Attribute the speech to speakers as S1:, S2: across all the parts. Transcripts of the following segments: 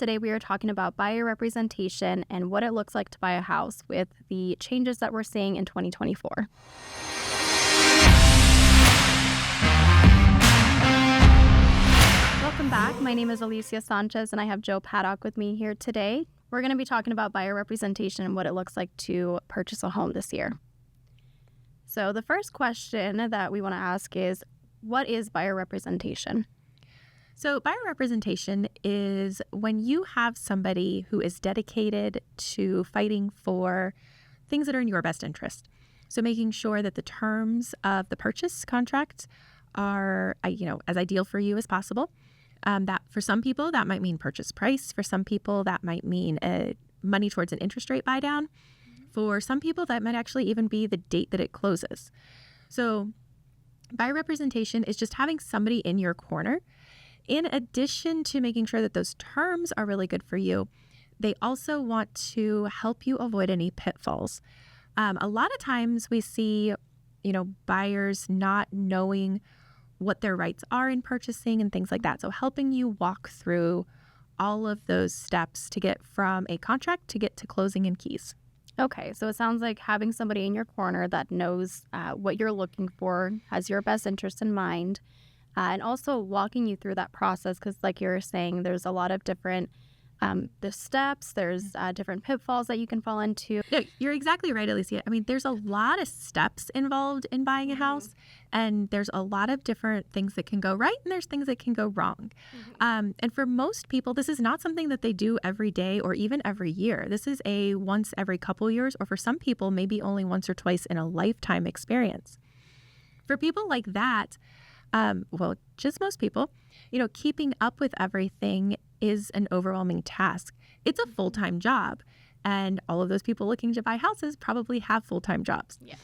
S1: today we are talking about buyer representation and what it looks like to buy a house with the changes that we're seeing in 2024. Welcome back. My name is Alicia Sanchez and I have Joe Paddock with me here today. We're going to be talking about buyer representation and what it looks like to purchase a home this year. So the first question that we want to ask is, what is buyer representation?
S2: So buyer representation is when you have somebody who is dedicated to fighting for things that are in your best interest. So making sure that the terms of the purchase contract are, as ideal for you as possible. That for some people, that might mean purchase price. For some people, that might mean money towards an interest rate buy down. For some people, that might actually even be the date that it closes. So buyer representation is just having somebody in your corner. In addition to making sure that those terms are really good for you, they also want to help you avoid any pitfalls. A lot of times we see, buyers not knowing what their rights are in purchasing and things like that. So helping you walk through all of those steps to get from a contract to get to closing and keys.
S1: Okay, so it sounds like having somebody in your corner that knows what you're looking for, has your best interest in mind, and also walking you through that process because like you're saying, there's a lot of different the steps, there's different pitfalls that you can fall into.
S2: No, you're exactly right, Alicia. I mean, there's a lot of steps involved in buying a house, and there's a lot of different things that can go right, and there's things that can go wrong. And for most people, this is not something that they do every day or even every year. This is a once every couple years, or for some people, maybe only once or twice in a lifetime experience. For people like that, just most people, keeping up with everything is an overwhelming task. It's a full-time job, and all of those people looking to buy houses probably have full-time jobs.
S1: Yes.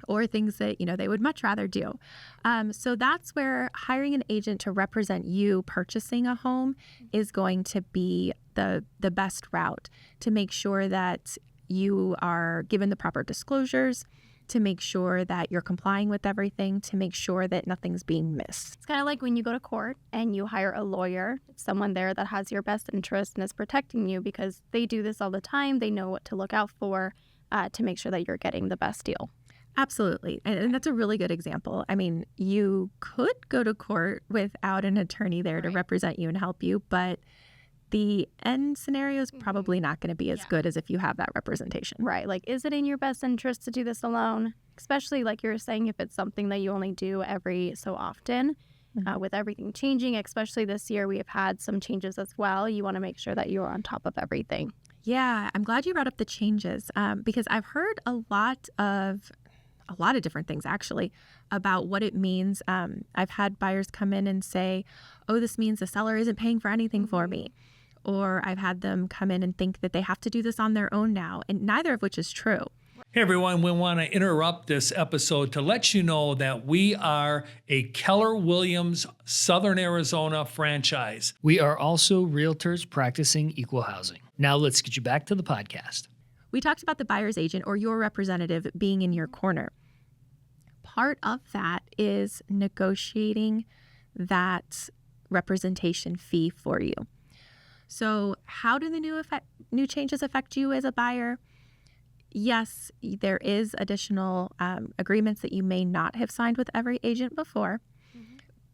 S2: Or things that, they would much rather do. So that's where hiring an agent to represent you purchasing a home is going to be the best route to make sure that you are given the proper disclosures, to make sure that you're complying with everything, to make sure that nothing's being missed.
S1: It's kind of like when you go to court and you hire a lawyer, someone there that has your best interest and is protecting you because they do this all the time. They know what to look out for to make sure that you're getting the best deal.
S2: Absolutely. And that's a really good example. I mean, you could go to court without an attorney there to represent you and help you, but the end scenario is probably not going to be as good as if you have that representation.
S1: Right. Like, is it in your best interest to do this alone? Especially like you're saying, if it's something that you only do every so often, with everything changing, especially this year, we have had some changes as well. You want to make sure that you're on top of everything.
S2: Yeah, I'm glad you brought up the changes because I've heard a lot of different things actually about what it means. I've had buyers come in and say, oh, this means the seller isn't paying for anything for me. Or I've had them come in and think that they have to do this on their own now, and neither of which is true.
S3: Hey everyone, we want to interrupt this episode to let you know that we are a Keller Williams Southern Arizona franchise.
S4: We are also realtors practicing equal housing. Now let's get you back to the podcast.
S2: We talked about the buyer's agent or your representative being in your corner. Part of that is negotiating that representation fee for you. So how do the new changes affect you as a buyer? Yes, there is additional agreements that you may not have signed with every agent before.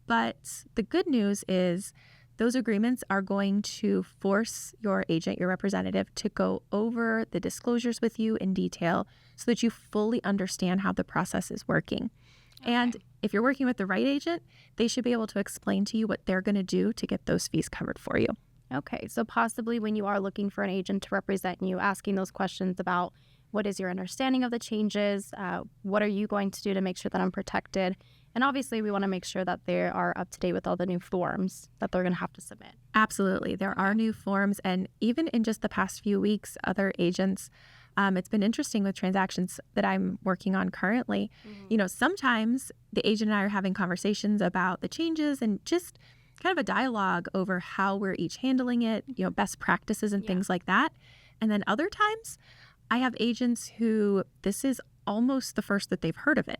S2: But the good news is those agreements are going to force your agent, your representative, to go over the disclosures with you in detail so that you fully understand how the process is working. Okay. And if you're working with the right agent, they should be able to explain to you what they're going to do to get those fees covered for you.
S1: Okay, so possibly when you are looking for an agent to represent you, asking those questions about what is your understanding of the changes, what are you going to do to make sure that I'm protected, and obviously we want to make sure that they are up to date with all the new forms that they're going to have to submit.
S2: Absolutely. There are new forms, and even in just the past few weeks, other agents, it's been interesting with transactions that I'm working on currently. Sometimes the agent and I are having conversations about the changes and just kind of a dialogue over how we're each handling it, best practices and things like that. And then other times I have agents who this is almost the first that they've heard of it.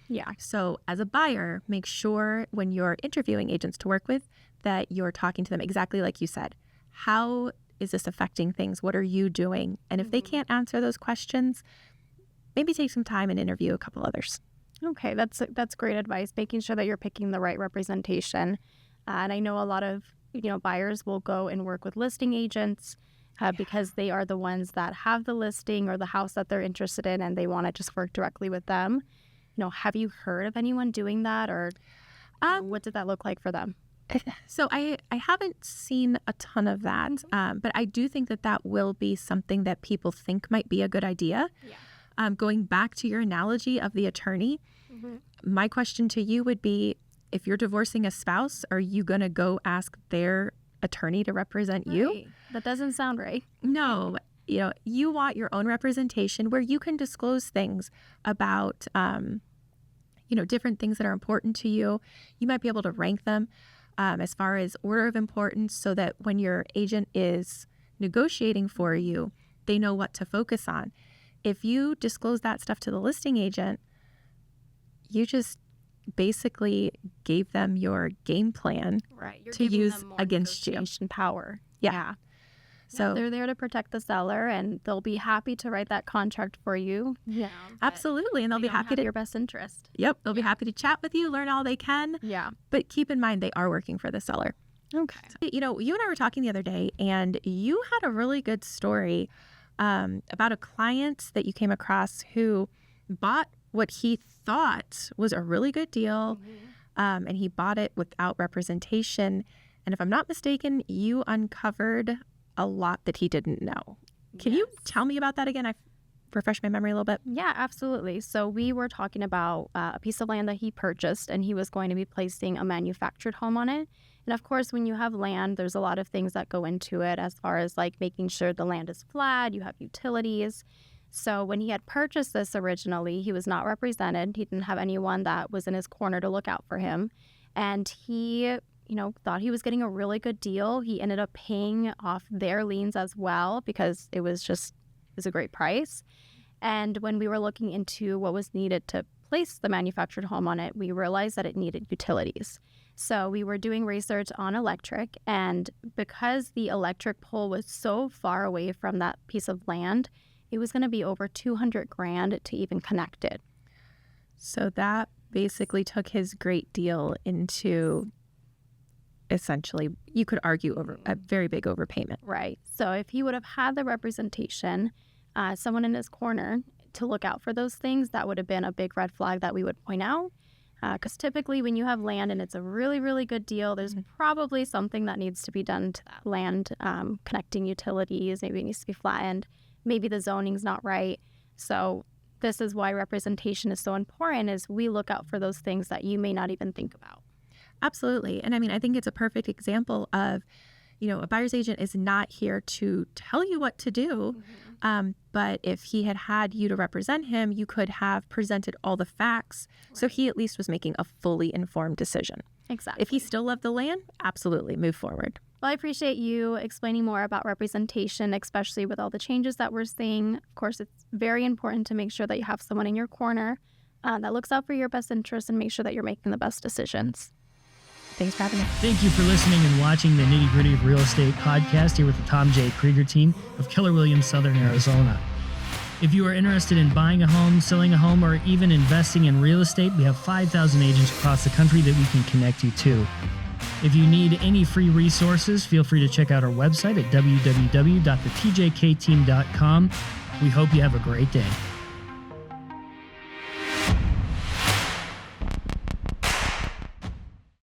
S1: Yeah.
S2: So as a buyer, make sure when you're interviewing agents to work with that you're talking to them exactly like you said. how is this affecting things? What are you doing? And if they can't answer those questions, maybe take some time and interview a couple others.
S1: Okay, that's great advice. Making sure that you're picking the right representation. And I know a lot of buyers will go and work with listing agents because they are the ones that have the listing or the house that they're interested in, and they want to just work directly with them. Have you heard of anyone doing that, or what did that look like for them?
S2: So I haven't seen a ton of that, but I do think that will be something that people think might be a good idea.
S1: Yeah.
S2: Going back to your analogy of the attorney, my question to you would be, if you're divorcing a spouse, are you going to go ask their attorney to represent you?
S1: Right. That doesn't sound right.
S2: No. You want your own representation where you can disclose things about, different things that are important to you. You might be able to rank them as far as order of importance so that when your agent is negotiating for you, they know what to focus on. If you disclose that stuff to the listing agent, you just basically gave them your game plan
S1: Right. You're
S2: to
S1: giving
S2: use
S1: them more
S2: against you.
S1: negotiation power.
S2: Yeah. So
S1: they're there to protect the seller, and they'll be happy to write that contract for you. Yeah,
S2: absolutely. And they'll be happy to
S1: your best interest.
S2: Yep. They'll be happy to chat with you, learn all they can.
S1: Yeah.
S2: But keep in mind, they are working for the seller.
S1: Okay.
S2: You and I were talking the other day, and you had a really good story about a client that you came across who bought what he thought was a really good deal, and he bought it without representation. And if I'm not mistaken, you uncovered a lot that he didn't know. Can you tell me about that again? I refresh my memory a little bit.
S1: Yeah, absolutely. So we were talking about a piece of land that he purchased, and he was going to be placing a manufactured home on it. And of course, when you have land, there's a lot of things that go into it as far as like making sure the land is flat, you have utilities. So when he had purchased this originally, he was not represented. He didn't have anyone that was in his corner to look out for him. And he thought he was getting a really good deal. He ended up paying off their liens as well because it was a great price. And when we were looking into what was needed to place the manufactured home on it, we realized that it needed utilities. So we were doing research on electric, and because the electric pole was so far away from that piece of land, it was going to be over $200,000 to even connect it.
S2: So that basically took his great deal into essentially, you could argue, over a very big overpayment.
S1: Right. So if he would have had the representation, someone in his corner to look out for those things, that would have been a big red flag that we would point out. Because typically when you have land and it's a really, really good deal, there's probably something that needs to be done to that land, connecting utilities, maybe it needs to be flattened, maybe the zoning's not right. So this is why representation is so important, is we look out for those things that you may not even think about.
S2: Absolutely. And I think it's a perfect example of, a buyer's agent is not here to tell you what to do. But if he had you to represent him, you could have presented all the facts. Right. So he at least was making a fully informed decision.
S1: Exactly.
S2: If he still loved the land, absolutely move forward.
S1: Well, I appreciate you explaining more about representation, especially with all the changes that we're seeing. Of course, it's very important to make sure that you have someone in your corner that looks out for your best interests and make sure that you're making the best decisions.
S2: Thanks for having me.
S4: Thank you for listening and watching the Nitty Gritty of Real Estate podcast here with the Tom J. Krieger team of Keller Williams, Southern Arizona. If you are interested in buying a home, selling a home, or even investing in real estate, we have 5,000 agents across the country that we can connect you to. If you need any free resources, feel free to check out our website at www.thetjkteam.com. We hope you have a great day.